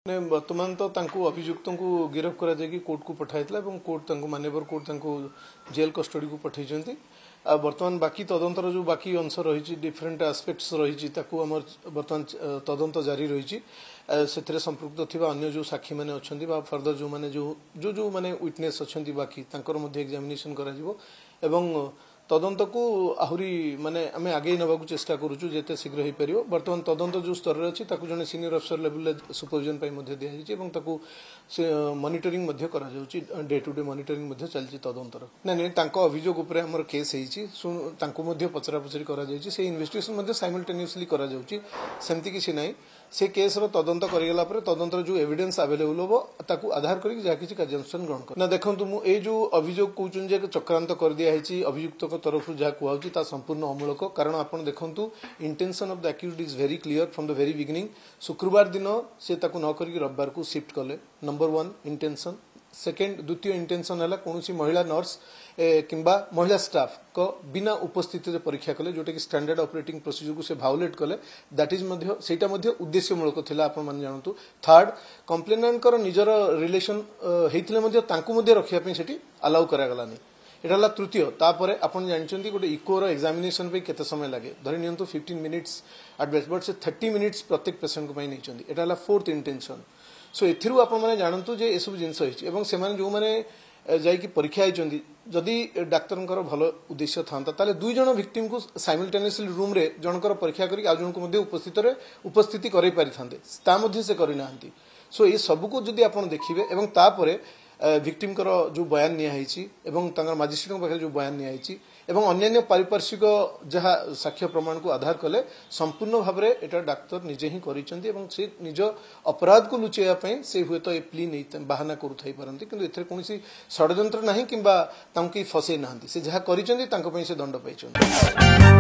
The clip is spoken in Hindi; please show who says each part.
Speaker 1: वर्तमान तो अभियुक्त को गिरफ्त करा कोर्ट को पठाई कोर्ट मान्यवर कोर्ट जेल कस्टडी को पठाई वर्तमान बाकी तदंतर जो बाकी अंश रही डिफरेंट आस्पेक्ट्स रही वर्तमान तदंत जारी रही से संपृक्त थी अन्य जो साक्षी मैंने अच्छा फर्दर जो मैंने जो मैंने विटनेस अच्छा बाकी एग्जामिनेशन कर तदंत को आहरी माने आम आगे नवाक चेष्टा करुचु जेते शीघ्र हो पार बर्तमान तदंत जो स्तर अच्छी जड़े सीनियर अफिसर लेवल सुपरविजन दिखाई monitoring day to day monitoring चलती तदंतर नहीं अभियोग उपर आमर केस होती पचरा पचरी कर इन्वेस्टिगेशन साइमल्टेनियसली करमती किसी ना से केस तदंत करगला तदंतर जो एविडेंस अवेलेबल हम आधार करके जहाँ किसी कार्यानुष्ठान ग्रहण कर ना देखो मुझे जो अभियोग कहते चक्रांत कर दिखाई अभियुक्त तरफ जहाँ कहता संपूर्ण अमूलक कारण आप देखु intention of the accused is very clear from the very beginning शुक्रवार दिन से न कर रविवार को शिफ्ट कले नंबर 1 इंटेंशन सेकेंड द्वितीय इंटेंशन है कौन महिला नर्स किंबा महिला स्टाफ को बिना उपस्थिति परीक्षा कले जोटा कि स्टैंडर्ड ऑपरेटिंग प्रोसीजर को से भायोलेट कले दैट इज सेटा उद्देश्यमूलक थिला आपण माने जानतु थर्ड कंप्लेनेंट निजर रिलेशन होते रखापी से अलाउ करागलानी एटा तृतीय तापर आपन जानछंती गोटे इकोर एग्जामिनेशन पे केते समय लगे धरि नियंतु 15 मिनिट्स एट बेस्ट बट से 30 मिनिट्स प्रत्येक पेशेंट को नहीं छंती एटा फोर्थ इंटेंशन सो एथिरु आपण माने जानतु जे एसब जिंस होइछि एवं से माने जो माने जाई परीक्षा आइछंती जदि डाक्तरंकर भलो उद्देश्य थांता ताले दुई जण विक्टिम को साइमल्टेनियसली रूम रे जनकर परीक्षा करी आ जण को मध्ये उपस्थिति करै पारि थांते ता मध्ये से करि नांती सो ए सब को जदि आपण देखिबे एवं तापरे विक्टिम जो बयान निया मजिस्ट्रेट पाखे जो बयान निया अन्य पारिपार्श्विक जहाँ साक्ष्य प्रमाण को आधार कले संपूर्ण भाव में एटा डाक्तर निजे ही करिसेंती से निज अपराध को लुचेया से हुए तो प्ली नहीं बाहाना करुथाई पारंती किंतु एथरे कोनोसी षड्यंत्र नाही किंबा तांकी फसै नाहंती से जहाँ करिसेंती तांको पई से दंड पाइछंती।